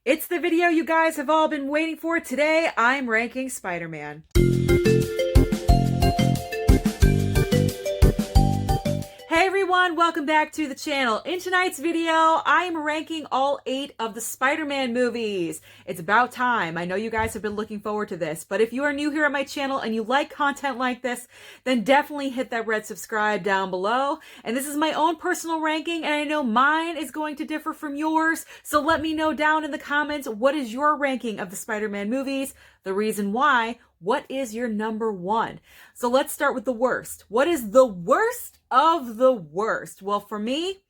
It's the video you guys have all been waiting for. Today, I'm ranking Spider-Man. Hey everyone, welcome back to the channel. In tonight's video, I am ranking all 8 of the Spider-Man movies. It's about time. I know you guys have been looking forward to this, but if you are new here on my channel and you like content like this, then definitely hit that red subscribe down below. And this is my own personal ranking, and I know mine is going to differ from yours, so let me know down in the comments, what is your ranking of the Spider-Man movies, the reason why, what is your number 1? So let's start with the worst. What is the worst of the worst? Well, for me,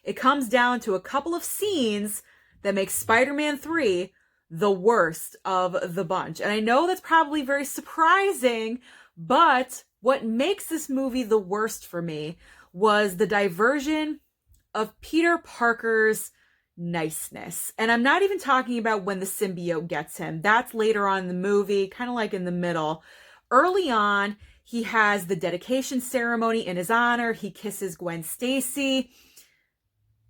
it comes down to a couple of scenes that make Spider-Man 3 the worst of the bunch. And I know that's probably very surprising, but what makes this movie the worst for me was the diversion of Peter Parker's niceness. And I'm not even talking about when the symbiote gets him. That's later on in the movie, kind of like in the middle. Early on, he has the dedication ceremony in his honor. He kisses Gwen Stacy.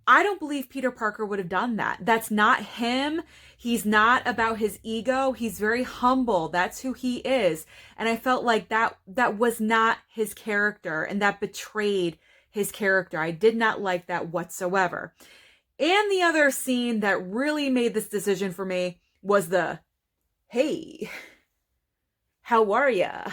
I don't believe Peter Parker would have done that. That's not him. He's not about his ego. He's very humble. That's who he is. And I felt like that was not his character, and that betrayed his character. I did not like that whatsoever. And the other scene that really made this decision for me was the, hey, how are ya?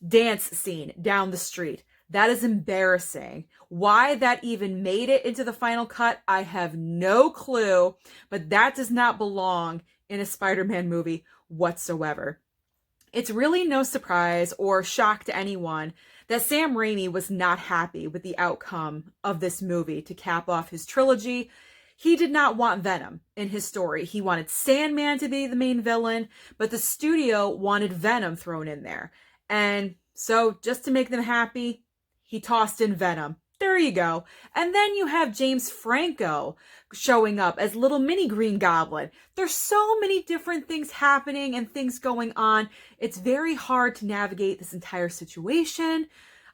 Dance scene down the street. That is embarrassing. Why that even made it into the final cut, I have no clue, but that does not belong in a Spider-Man movie whatsoever. It's really no surprise or shock to anyone that Sam Raimi was not happy with the outcome of this movie to cap off his trilogy. He did not want Venom in his story. He wanted Sandman to be the main villain, but the studio wanted Venom thrown in there. And so just to make them happy, he tossed in Venom. There you go. And then you have James Franco showing up as little mini Green Goblin. There's so many different things happening and things going on. It's very hard to navigate this entire situation.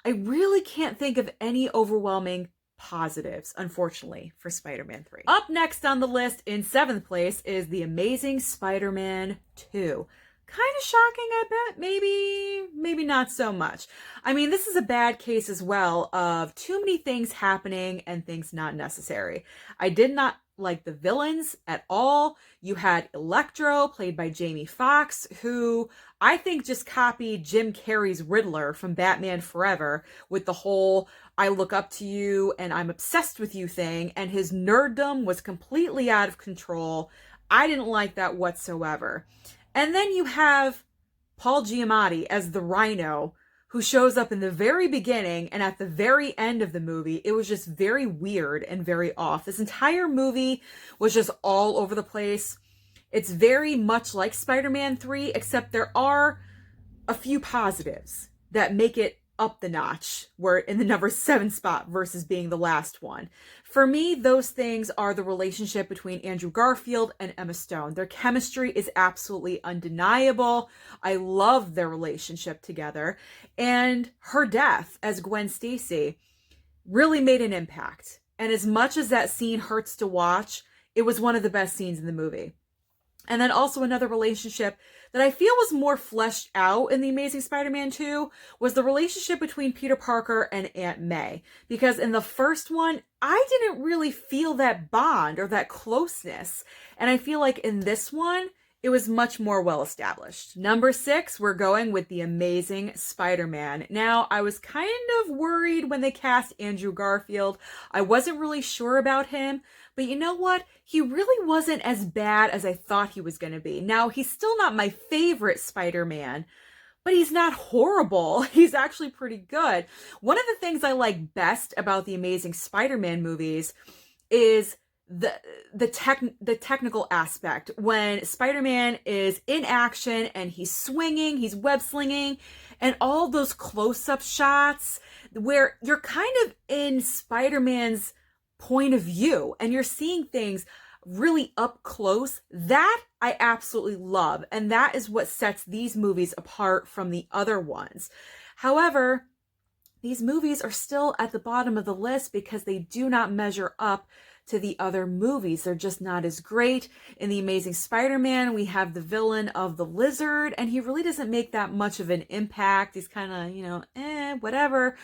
I really can't think of any overwhelming positives, unfortunately, for Spider-Man 3. Up next on the list in 7th place is The Amazing Spider-Man 2. Kind of shocking, I bet. Maybe not so much. I mean, this is a bad case as well of too many things happening and things not necessary. I did not like the villains at all. You had Electro, played by Jamie Foxx, who I think just copied Jim Carrey's Riddler from Batman Forever with the whole I look up to you and I'm obsessed with you thing, and his nerddom was completely out of control. I didn't like that whatsoever. And then you have Paul Giamatti as the Rhino, who shows up in the very beginning and at the very end of the movie. It was just very weird and very off. This entire movie was just all over the place. It's very much like Spider-Man 3, except there are a few positives that make it up the notch. We're in the number 7 spot versus being the last one. For me, those things are the relationship between Andrew Garfield and Emma Stone. Their chemistry is absolutely undeniable. I love their relationship together. And her death as Gwen Stacy really made an impact. And as much as that scene hurts to watch, it was one of the best scenes in the movie. And then also another relationship that I feel was more fleshed out in The Amazing Spider-Man 2 was the relationship between Peter Parker and Aunt May. Because in the first one, I didn't really feel that bond or that closeness. And I feel like in this one, it was much more well established. Number 6, we're going with The Amazing Spider-Man. Now, I was kind of worried when they cast Andrew Garfield. I wasn't really sure about him, but you know what? He really wasn't as bad as I thought he was going to be. Now, he's still not my favorite Spider-Man, but he's not horrible. He's actually pretty good. One of the things I like best about the Amazing Spider-Man movies is the technical aspect. When Spider-Man is in action and he's swinging, he's web slinging, and all those close-up shots where you're kind of in Spider-Man's point of view and you're seeing things really up close, that I absolutely love. And that is what sets these movies apart from the other ones. However, these movies are still at the bottom of the list because they do not measure up to the other movies. They're just not as great. In The Amazing Spider-Man, we have the villain of the Lizard, and he really doesn't make that much of an impact. He's kind of, whatever.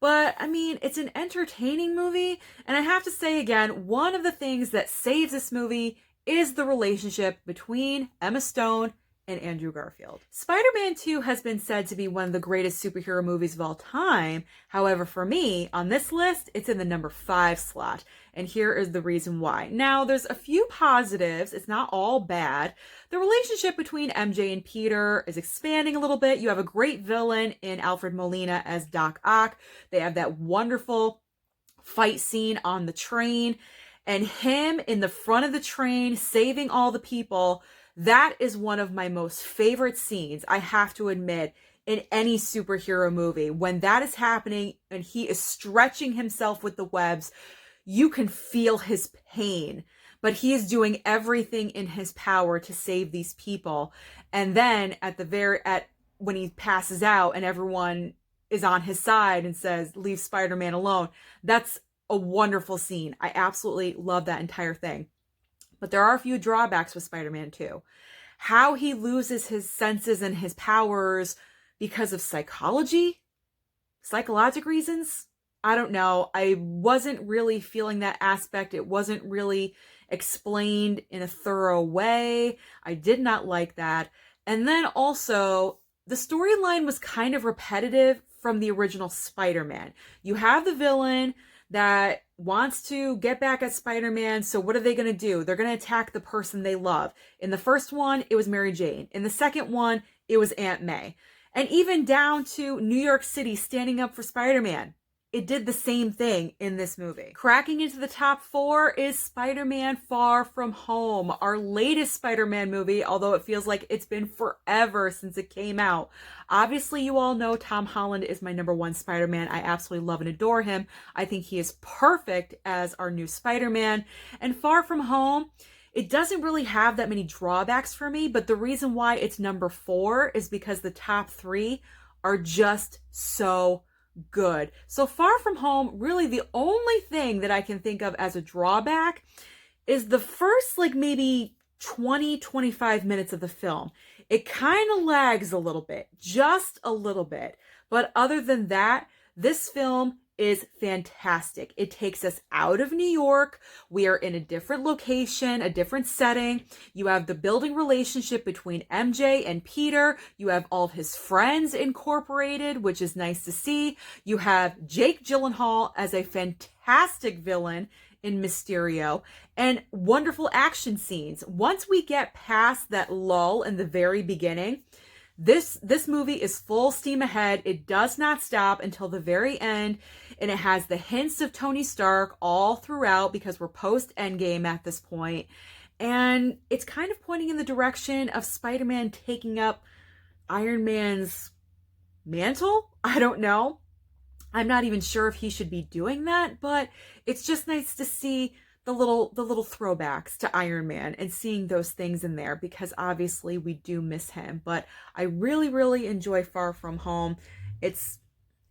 But, I mean, it's an entertaining movie, and I have to say again, one of the things that saves this movie is the relationship between Emma Stone and Andrew Garfield. Spider-Man 2 has been said to be one of the greatest superhero movies of all time. However, for me, on this list, it's in the number 5 slot. And here is the reason why. Now, there's a few positives. It's not all bad. The relationship between MJ and Peter is expanding a little bit. You have a great villain in Alfred Molina as Doc Ock. They have that wonderful fight scene on the train. And him in the front of the train saving all the people. That is one of my most favorite scenes, I have to admit, in any superhero movie. When that is happening and he is stretching himself with the webs, you can feel his pain, but he is doing everything in his power to save these people. And then when he passes out and everyone is on his side and says, "Leave Spider-Man alone," that's a wonderful scene. I absolutely love that entire thing. But there are a few drawbacks with Spider-Man 2. How he loses his senses and his powers because of psychological reasons. I don't know. I wasn't really feeling that aspect. It wasn't really explained in a thorough way. I did not like that. And then also, the storyline was kind of repetitive from the original Spider-Man. You have the villain that wants to get back at Spider-Man, so what are they going to do? They're going to attack the person they love. In the first one, it was Mary Jane. In the second one, it was Aunt May. And even down to New York City standing up for Spider-Man. It did the same thing in this movie. Cracking into the top 4 is Spider-Man Far From Home, our latest Spider-Man movie, although it feels like it's been forever since it came out. Obviously, you all know Tom Holland is my number 1 Spider-Man. I absolutely love and adore him. I think he is perfect as our new Spider-Man. And Far From Home, it doesn't really have that many drawbacks for me, but the reason why it's number 4 is because the top 3 are just so good. So Far From Home, really the only thing that I can think of as a drawback is the first maybe 20-25 minutes of the film. It kind of lags a little bit, just a little bit. But other than that, this film is fantastic. It takes us out of New York. We are in a different location, a different setting. You have the building relationship between MJ and Peter. You have all of his friends incorporated, which is nice to see. You have Jake Gyllenhaal as a fantastic villain in Mysterio, and wonderful action scenes. Once we get past that lull in the very beginning, this movie is full steam ahead. It does not stop until the very end, and it has the hints of Tony Stark all throughout because we're post-Endgame at this point. And it's kind of pointing in the direction of Spider-Man taking up Iron Man's mantle. I don't know. I'm not even sure if he should be doing that, but it's just nice to see the little throwbacks to Iron Man and seeing those things in there, because obviously we do miss him. But I really enjoy Far From Home. It's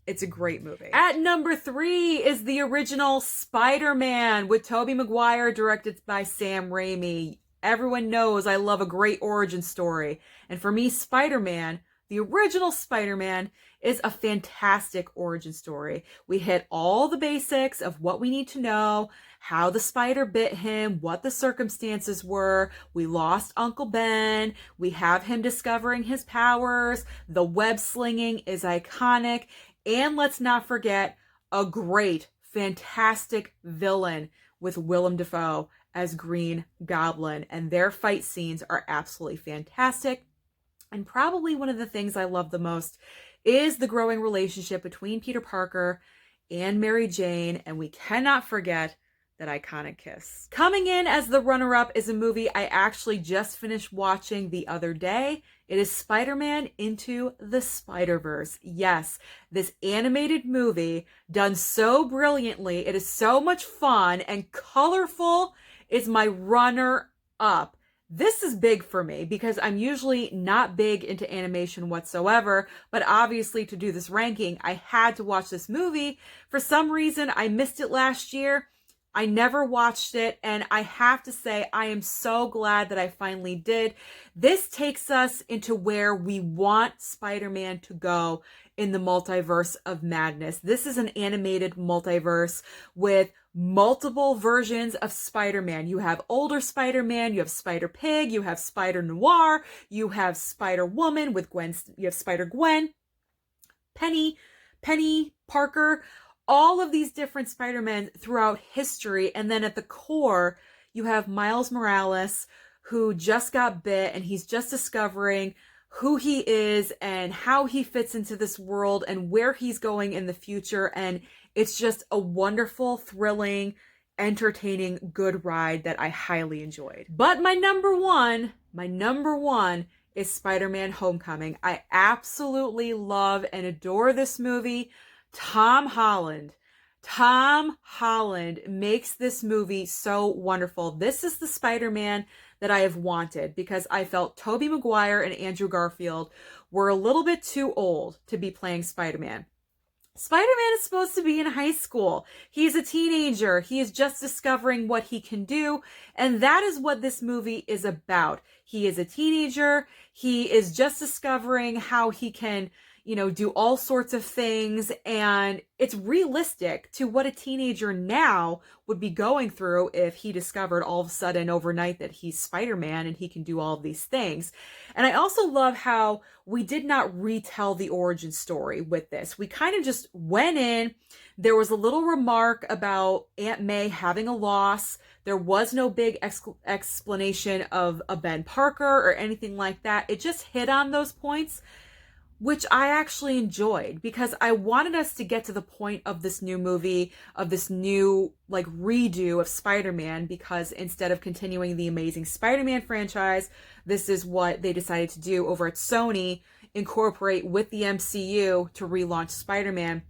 a great movie. At number 3 is the original Spider-Man with Tobey Maguire, directed by Sam Raimi. Everyone knows I love a great origin story. And for me, Spider-Man, the original Spider-Man, is a fantastic origin story. We hit all the basics of what we need to know, how the spider bit him, what the circumstances were. We lost Uncle Ben. We have him discovering his powers. The web slinging is iconic. And let's not forget a great, fantastic villain with Willem Dafoe as Green Goblin. And their fight scenes are absolutely fantastic. And probably one of the things I love the most is the growing relationship between Peter Parker and Mary Jane. And we cannot forget that iconic kiss. Coming in as the runner-up is a movie I actually just finished watching the other day. It is Spider-Man Into the Spider-Verse. Yes, this animated movie done so brilliantly. It is so much fun and colorful. Is my runner-up. This is big for me because I'm usually not big into animation whatsoever, but obviously to do this ranking, I had to watch this movie. For some reason, I missed it last year. I never watched it, and I have to say, I am so glad that I finally did. This takes us into where we want Spider-Man to go in the multiverse of madness. This is an animated multiverse with multiple versions of Spider-Man. You have older Spider-Man, you have Spider-Pig, you have Spider-Noir, you have Spider-Woman with Gwen, you have Spider-Gwen, Penny Parker, all of these different Spider-Men throughout history. And then at the core, you have Miles Morales, who just got bit and he's just discovering who he is and how he fits into this world and where he's going in the future. And it's just a wonderful, thrilling, entertaining, good ride that I highly enjoyed. But my number one is Spider-Man Homecoming. I absolutely love and adore this movie. Tom Holland makes this movie so wonderful. This is the Spider-Man that I have wanted, because I felt Tobey Maguire and Andrew Garfield were a little bit too old to be playing Spider-Man. Spider-Man is supposed to be in high school. He's a teenager. He is just discovering what he can do. And that is what this movie is about. He is a teenager. He is just discovering how he can, do all sorts of things. And it's realistic to what a teenager now would be going through if he discovered all of a sudden overnight that he's Spider-Man and he can do all of these things. And I also love how we did not retell the origin story with this. We kind of just went in. There was a little remark about Aunt May having a loss. There was no big explanation of a Ben Parker or anything like that. It just hit on those points, which I actually enjoyed, because I wanted us to get to the point of this new movie, of this new redo of Spider-Man, because instead of continuing the Amazing Spider-Man franchise, this is what they decided to do over at Sony, incorporate with the MCU to relaunch Spider-Man.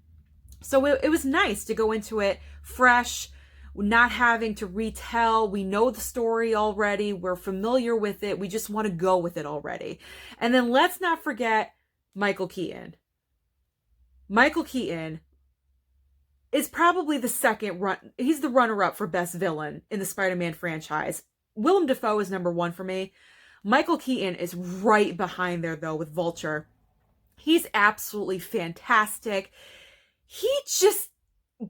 So it was nice to go into it fresh, not having to retell. We know the story already. We're familiar with it. We just want to go with it already. And then let's not forget Michael Keaton. Michael Keaton is probably he's the runner-up for best villain in the Spider-Man franchise. Willem Dafoe is number one for me. Michael Keaton is right behind there, though, with Vulture. He's absolutely fantastic. He just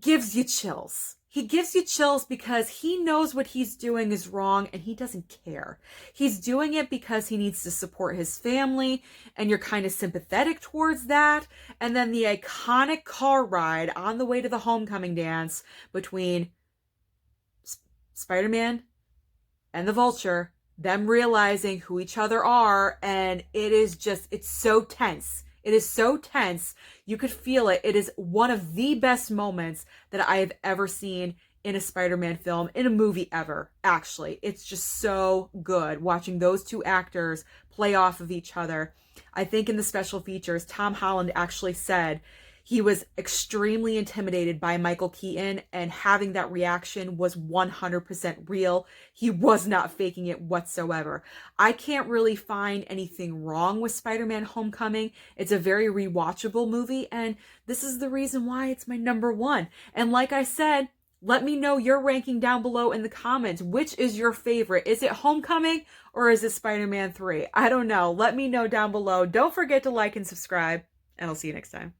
gives you chills. He gives you chills because he knows what he's doing is wrong and he doesn't care. He's doing it because he needs to support his family, and you're kind of sympathetic towards that. And then the iconic car ride on the way to the homecoming dance between Spider-Man and the Vulture, them realizing who each other are, and it's so tense. It is so tense. You could feel it. It is one of the best moments that I have ever seen in a Spider-Man film, in a movie ever, actually. It's just so good watching those two actors play off of each other. I think in the special features, Tom Holland actually said he was extremely intimidated by Michael Keaton, and having that reaction was 100% real. He was not faking it whatsoever. I can't really find anything wrong with Spider-Man Homecoming. It's a very rewatchable movie, and this is the reason why it's my number one. And like I said, let me know your ranking down below in the comments. Which is your favorite? Is it Homecoming or is it Spider-Man 3? I don't know. Let me know down below. Don't forget to like and subscribe, and I'll see you next time.